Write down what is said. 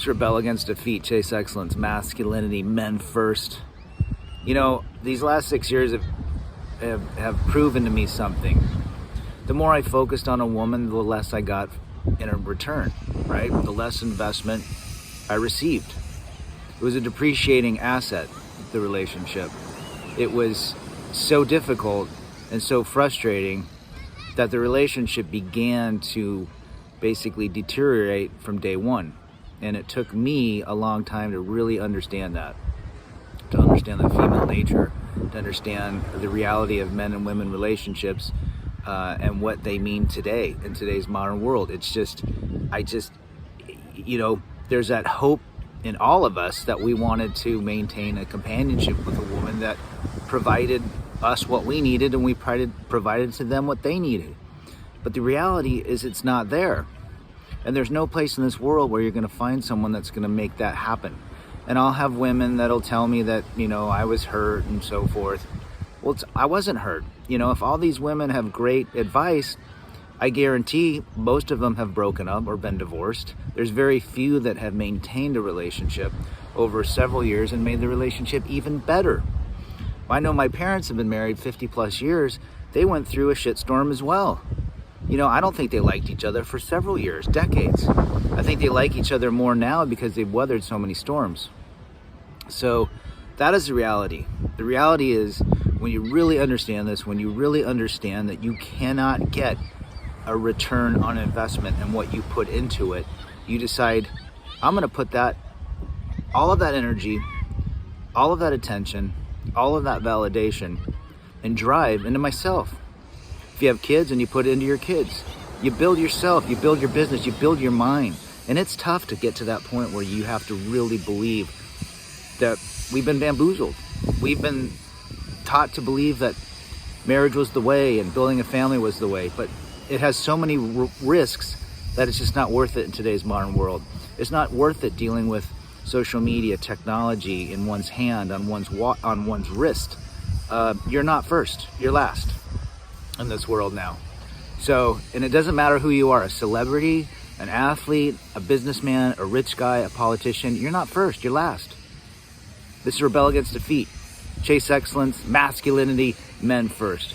Let's rebel against defeat, chase excellence, masculinity, men first. You know, these last 6 years have proven to me something. The more I focused on a woman, the less I got in a return, right? The less investment I received. It was a depreciating asset, the relationship. It was so difficult and so frustrating that the relationship began to basically deteriorate from day one. And it took me a long time to really understand that, to understand the female nature, to understand the reality of men and women relationships, and what they mean today in today's modern world. You know, there's that hope in all of us that we wanted to maintain a companionship with a woman that provided us what we needed, and we provided to them what they needed. But the reality is it's not there. And there's no place in this world where you're going to find someone that's going to make that happen. And I'll have women that'll tell me that, you know, I was hurt and so forth. Well, I wasn't hurt. You know, if all these women have great advice, I guarantee most of them have broken up or been divorced. There's very few that have maintained a relationship over several years and made the relationship even better. I know my parents have been married 50 plus years. They went through a shitstorm as well. You know, I don't think they liked each other for several years, decades. I think they like each other more now because they've weathered so many storms. So that is the reality. The reality is, when you really understand this, when you really understand that you cannot get a return on investment and what you put into it, you decide, I'm going to put all of that energy, all of that attention, all of that validation and drive into myself. If you have kids, and you put it into your kids, you build yourself, you build your business, you build your mind. And it's tough to get to that point where you have to really believe that we've been bamboozled. We've been taught to believe that marriage was the way and building a family was the way, but it has so many risks that it's just not worth it in today's modern world. It's not worth it dealing with social media, technology in one's hand, on one's wrist. You're not first, you're last in this world now. So, and it doesn't matter who you are, a celebrity, an athlete, a businessman, a rich guy, a politician, you're not first, you're last. This is Rebel Against Defeat. Chase excellence, masculinity, men first.